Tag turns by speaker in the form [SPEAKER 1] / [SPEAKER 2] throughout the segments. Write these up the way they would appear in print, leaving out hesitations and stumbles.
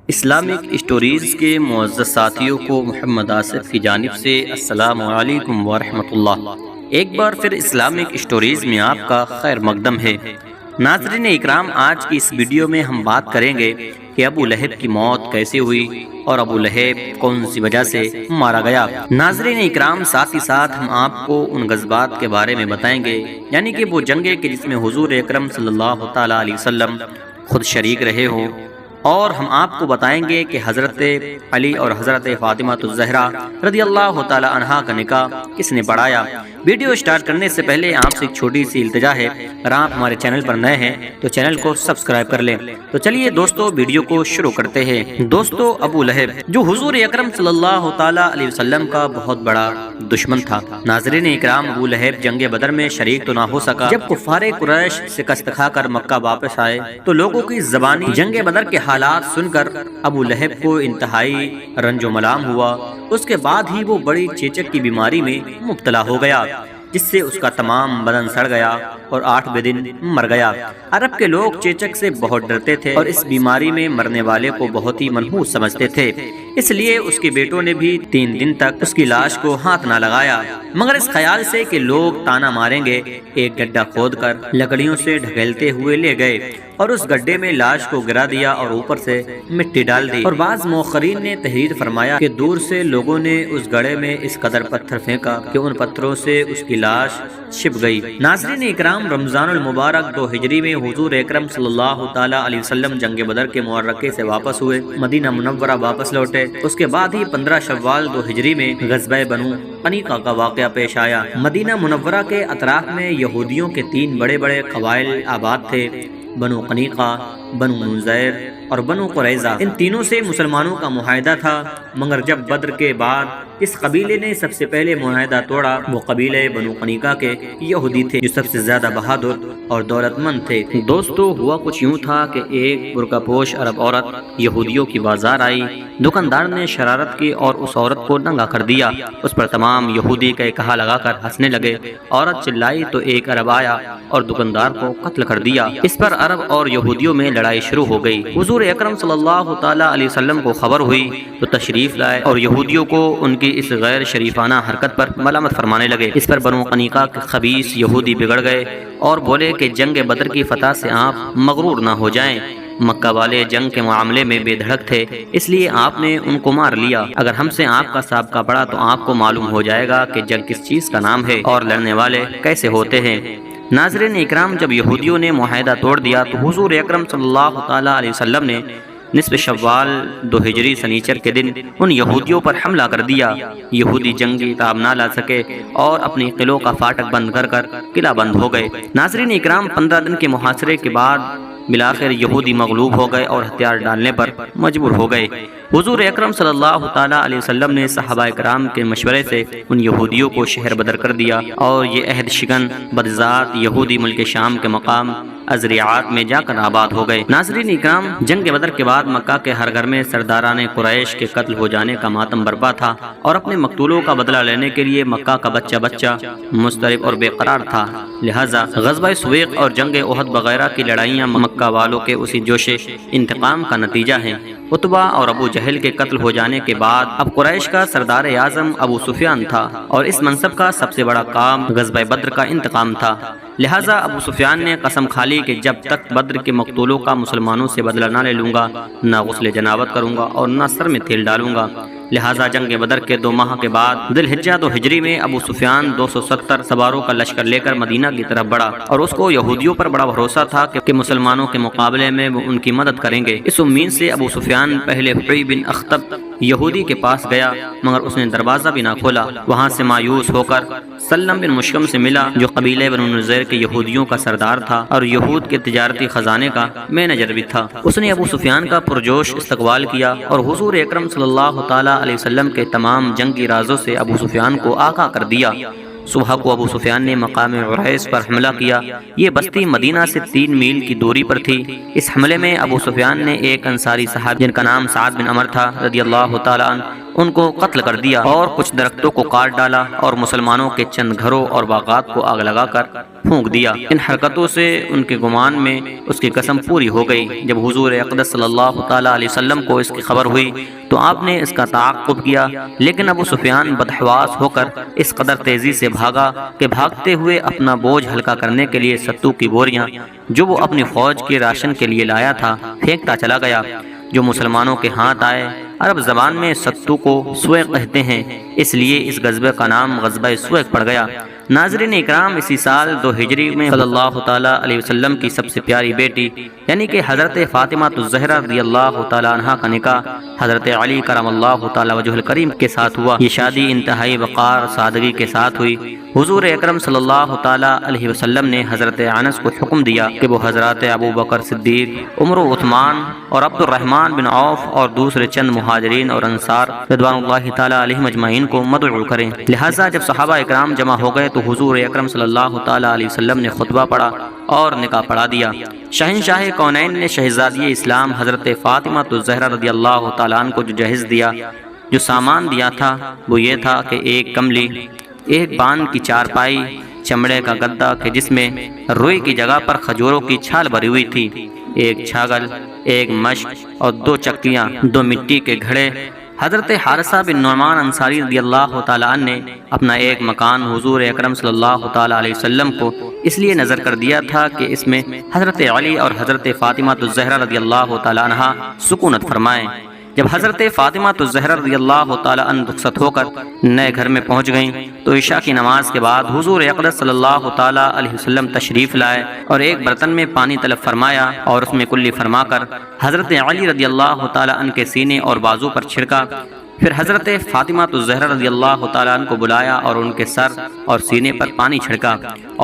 [SPEAKER 1] Islamic stories کے معزز ساتھیوں کو محمد آصف کی جانب سے السلام علیکم ورحمۃ اللہ۔ ایک بار پھر اسلامک اسٹوریز میں آپ کا خیر مقدم ہے۔ ناظرین اکرام، آج کی اس ویڈیو میں ہم بات کریں گے کہ ابو لہب کی موت کیسے ہوئی اور ابو لہب کون سی وجہ سے مارا گیا۔ ناظرین اکرام، ساتھ ہی ساتھ ہم آپ کو ان غزوات کے بارے میں بتائیں گے، یعنی کہ وہ جنگیں کہ جس میں حضور اکرم صلی اللہ تعالی علیہ وسلم خود شریک رہے ہوں، اور ہم آپ کو بتائیں گے کہ حضرت علی اور حضرت فاطمہ الزہرا رضی اللہ تعالی عنہا کا نکاح کس نے پڑھایا۔ ویڈیو سٹارٹ کرنے سے پہلے آپ سے ایک چھوٹی سی التجا ہے، اگر آپ ہمارے چینل پر نئے ہیں تو چینل کو سبسکرائب کر لیں۔ تو چلیے دوستو، ویڈیو کو شروع کرتے ہیں۔ دوستو، ابو لہب جو حضور اکرم صلی اللہ تعالی علیہ وسلم کا بہت بڑا دشمن تھا۔ ناظرین اکرام، ابو لہب جنگ بدر میں شریک تو نہ ہو سکا۔ جب کفار قریش شکست کھا کر مکہ واپس آئے تو لوگوں کی زبانی جنگ بدر کے حالات سن کر ابو لہب کو انتہائی رنج و ملام ہوا۔ اس کے بعد ہی وہ بڑی چیچک کی بیماری میں مبتلا ہو گیا، جس سے اس کا تمام بدن سڑ گیا اور 8 دن مر گیا۔ عرب کے لوگ چیچک سے بہت ڈرتے تھے اور اس بیماری میں مرنے والے کو بہت ہی منحوس سمجھتے تھے، اس لیے اس کے بیٹوں نے بھی 3 دن تک اس کی لاش کو ہاتھ نہ لگایا، مگر اس خیال سے کہ لوگ تانا ماریں گے ایک گڈھا کھود کر لکڑیوں سے ڈھکیلتے ہوئے لے گئے اور اس گڈھے میں لاش کو گرا دیا اور اوپر سے مٹی ڈال دی۔ اور بعض مؤخرین نے تحریر فرمایا کہ دور سے لوگوں نے اس گڑھے میں اس قدر پتھر پھینکا کہ ان پتھروں سے اس کی لاش چھپ گئی۔ ناظرین اکرام، رمضان المبارک 2 ہجری میں حضور اکرم صلی اللہ تعالی علیہ وسلم جنگ بدر کے معرکے سے واپس ہوئے، مدینہ منورہ واپس لوٹے۔ اس کے بعد ہی 15 شوال 2 ہجری میں غزوہ بنو قنیقہ کا واقعہ پیش آیا۔ مدینہ منورہ کے اطراف میں یہودیوں کے 3 بڑے بڑے قبائل آباد تھے، بنو قنیقہ، بنو نذیر اور بنو قریظہ۔ ان تینوں سے مسلمانوں کا معاہدہ تھا، مگر جب بدر کے بعد اس قبیلے نے سب سے پہلے معاہدہ توڑا، وہ قبیلے بنو قنیقہ کے یہودی تھے، جو سب سے زیادہ بہادر اور دولت مند تھے۔ دوستو، ہوا کچھ یوں تھا کہ ایک برقع پوش عرب عورت یہودیوں کی بازار آئی۔ دکاندار نے شرارت کی اور اس عورت کو ننگا کر دیا۔ اس پر تمام یہودی کا کہا لگا کر ہنسنے لگے۔ عورت چلائی تو ایک عرب آیا اور دکاندار کو قتل کر دیا۔ اس پر عرب اور یہودیوں میں لڑائی شروع ہو گئی۔ حضور اکرم صلی اللہ تعالی علیہ وسلم کو خبر ہوئی تو تشریف لائے اور یہودیوں کو ان کی اس غیر شریفانہ حرکت پر ملامت فرمانے لگے۔ اس پر بنو قنیقہ کے خبیث یہودی بگڑ گئے اور بولے کہ جنگ بدر کی فتح سے آپ مغرور نہ ہو جائیں، مکہ والے جنگ کے معاملے میں بے دھڑک تھے، اس لیے آپ نے ان کو مار لیا۔ اگر ہم سے آپ کا سابقہ پڑا تو آپ کو معلوم ہو جائے گا کہ جنگ کس چیز کا نام ہے اور لڑنے والے کیسے ہوتے ہیں۔ ناظرین اکرام، جب یہودیوں نے معاہدہ توڑ دیا تو حضور اکرم صلی اللہ تعالی علیہ وسلم نے نصف شوال 2 ہجری سنیچر کے دن ان یہودیوں پر حملہ کر دیا۔ یہودی جنگی تاب نہ لا سکے اور اپنی قلعوں کا فاٹک بند کر قلعہ بند ہو گئے۔ ناظرین اکرام، 15 دن کے محاصرے کے بعد بالآخر یہودی مغلوب ہو گئے اور ہتھیار ڈالنے پر مجبور ہو گئے۔ حضور اکرم صلی اللہ تعالی علیہ وسلم نے صحابہ کرام کے مشورے سے ان یہودیوں کو شہر بدر کر دیا اور یہ عہد شکن بدذات یہودی ملک شام کے مقام ازریعات میں جا کر آباد ہو گئے۔ ناظرین اکرام، جنگ بدر کے بعد مکہ کے ہر گھر میں سرداران قریش کے قتل ہو جانے کا ماتم برپا تھا اور اپنے مقتولوں کا بدلہ لینے کے لیے مکہ کا بچہ بچہ مضطرب اور بے قرار تھا۔ لہذا غزوہ سویق اور جنگ احد وغیرہ کی لڑائیاں مکہ والوں کے اسی جوش انتقام کا نتیجہ ہیں۔ عتبہ اور ابو جہل کے قتل ہو جانے کے بعد اب قریش کا سردار اعظم ابو سفیان تھا اور اس منصب کا سب سے بڑا کام غزوہ بدر کا انتقام تھا۔ لہٰذا ابو سفیان نے قسم کھا لی کہ جب تک بدر کے مقتولوں کا مسلمانوں سے بدلہ نہ لے لوں گا، نہ غسل جنابت کروں گا اور نہ سر میں تیل ڈالوں گا۔ لہٰذا جنگ بدر کے 2 ماہ کے بعد ذی الحجہ 2 ہجری میں ابو سفیان 270 سواروں کا لشکر لے کر مدینہ کی طرف بڑھا اور اس کو یہودیوں پر بڑا بھروسہ تھا کہ مسلمانوں کے مقابلے میں وہ ان کی مدد کریں گے۔ اس امید سے ابو سفیان پہلے حوی بن اخطب یہودی کے پاس گیا، مگر اس نے دروازہ بھی نہ کھولا۔ وہاں سے مایوس ہو کر سلم بن مشکم سے ملا، جو قبیلے بنو نذیر کے یہودیوں کا سردار تھا اور یہود کے تجارتی خزانے کا مینیجر بھی تھا۔ اس نے ابو سفیان کا پرجوش استقبال کیا اور حضور اکرم صلی اللہ تعالی علیہ وسلم کے تمام جنگی رازوں سے ابو سفیان کو آگاہ کر دیا۔ صبح کو ابو سفیان نے مقام عریس پر حملہ کیا۔ یہ بستی مدینہ سے 3 میل کی دوری پر تھی۔ اس حملے میں ابو سفیان نے ایک انصاری صحابی جن کا نام سعد بن عمر تھا رضی اللہ تعالیٰ عنہ، ان کو قتل کر دیا اور کچھ درختوں کو کاٹ ڈالا اور مسلمانوں کے چند گھروں اور باغات کو آگ لگا کر پھونک دیا۔ ان حرکتوں سے ان کے گمان میں اس کی قسم پوری ہو گئی۔ جب حضور اقدس صلی اللہ تعالی علیہ وسلم کو اس کی خبر ہوئی تو آپ نے اس کا تعاقب کیا، لیکن ابو سفیان بدحواس ہو کر اس قدر تیزی سے بھاگا کہ بھاگتے ہوئے اپنا بوجھ ہلکا کرنے کے لیے ستو کی بوریاں جو وہ اپنی فوج کے راشن کے لیے لایا تھا پھینکتا چلا گیا، جو مسلمانوں کے ہاتھ آئے۔ عرب زبان میں ستو کو سویق کہتے ہیں، اس لیے اس غزوہ کا نام غزوہ سویق پڑ گیا۔ ناظرین اکرام، اسی سال 2 ہجری میں صلی اللہ تعالیٰ علیہ وسلم کی سب سے پیاری بیٹی یعنی کہ حضرت فاطمہ الزہرا رضی اللہ تعالیٰ عنہ کا نکاح حضرت علی کرم اللہ تعالیٰ وجہ الکریم کے ساتھ ہوا۔ یہ شادی انتہائی وقار سادگی کے ساتھ ہوئی۔ حضور اکرم صلی اللہ تعالیٰ علیہ وسلم نے حضرت انس کو حکم دیا کہ وہ حضرات ابو بکر صدیق، عمر و عثمان اور عبد الرحمن بن عوف اور دوسرے چند مہاجرین اور انصار رضوان اللہ تعالیٰ علیہم اجمعین کو مدعو کریں۔ لہٰذا جب صحابہ اکرام جمع ہو گئے تو حضور اکرم صلی اللہ تعالیٰ علیہ وسلم نے خطبہ پڑھا اور نکاح پڑھا دیا۔ شہنشاہ کونین نے شہزادی اسلام حضرت فاطمہ الزہرا رضی اللہ تعالیٰ عنہ کو جو جہیز دیا، جو سامان دیا تھا، وہ یہ تھا کہ ایک کملی، ایک بان کی چارپائی، چمڑے کا گدا کہ جس میں روئی کی جگہ پر کھجوروں کی چھال بھری ہوئی تھی، ایک چھاگل، ایک مشق اور 2 چکیاں، 2 مٹی کے گھڑے۔ حضرت حارثہ بن نعمان انصاری رضی اللہ تعالیٰ عنہ نے اپنا ایک مکان حضور اکرم صلی اللہ تعالیٰ علیہ وسلم کو اس لیے نظر کر دیا تھا کہ اس میں حضرت علی اور حضرت فاطمہ الزہرا رضی اللہ تعالیٰ عنہ سکونت فرمائیں۔ جب حضرت فاطمہ الزہرا رضی اللہ تعالیٰ عنہ رخصت ہو کر نئے گھر میں پہنچ گئیں تو عشاء کی نماز کے بعد حضور اقدس صلی اللہ تعالیٰ علیہ وسلم تشریف لائے اور ایک برتن میں پانی طلب فرمایا اور اس میں کلی فرما کر حضرت علی رضی اللہ تعالیٰ عنہ کے سینے اور بازو پر چھڑکا۔ پھر حضرت فاطمہ الزہرا رضی اللہ تعالیٰ عنہ کو بلایا اور ان کے سر اور سینے پر پانی چھڑکا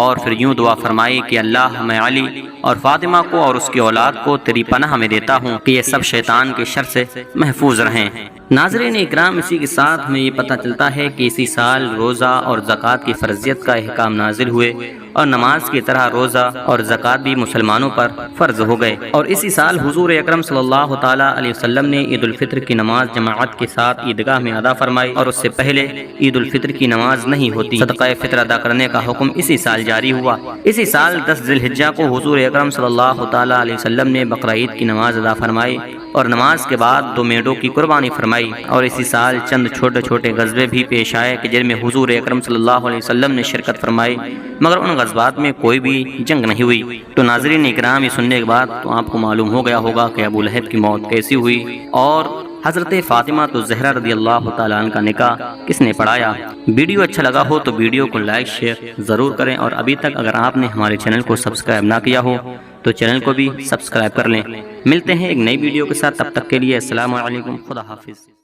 [SPEAKER 1] اور پھر یوں دعا فرمائی کہ اللہ میں علی اور فاطمہ کو اور اس کی اولاد کو تیری پناہ میں دیتا ہوں کہ یہ سب شیطان کے شر سے محفوظ رہیں۔ ناظرین اکرام، اسی کے ساتھ ہمیں یہ پتہ چلتا ہے کہ اسی سال روزہ اور زکوٰۃ کی فرضیت کا احکام نازل ہوئے اور نماز کی طرح روزہ اور زکوٰۃ بھی مسلمانوں پر فرض ہو گئے، اور اسی سال حضور اکرم صلی اللہ تعالیٰ علیہ وسلم نے عید الفطر کی نماز جماعت کے ساتھ عیدگاہ میں ادا فرمائی، اور اس سے پہلے عید الفطر کی نماز نہیں ہوتی۔ صدقہ فطر ادا کرنے کا حکم اسی سال جاری ہوا۔ اسی سال 10 ذی الحجہ کو حضور اکرم صلی اللہ تعالیٰ علیہ وسلم نے بقرعید کی نماز ادا فرمائی اور نماز کے بعد 2 میڑوں کی قربانی فرمائی، اور اسی سال چند چھوٹے چھوٹے غزوے بھی پیش آئے کہ جن میں حضور اکرم صلی اللہ علیہ وسلم نے شرکت فرمائی، مگر ان غزوات میں کوئی بھی جنگ نہیں ہوئی۔ تو ناظرین اکرام، یہ سننے کے بعد تو آپ کو معلوم ہو گیا ہوگا کہ ابو لہب کی موت کیسی ہوئی اور حضرت فاطمہ الزہرا رضی اللہ تعالیٰ عنہ کا نکاح کس نے پڑھایا۔ ویڈیو اچھا لگا ہو تو ویڈیو کو لائک شیئر ضرور کریں، اور ابھی تک اگر آپ نے ہمارے چینل کو سبسکرائب نہ کیا ہو تو چینل کو بھی سبسکرائب کر لیں۔ ملتے ہیں ایک نئی ویڈیو کے ساتھ، تب تک کے لیے السلام علیکم، خدا حافظ۔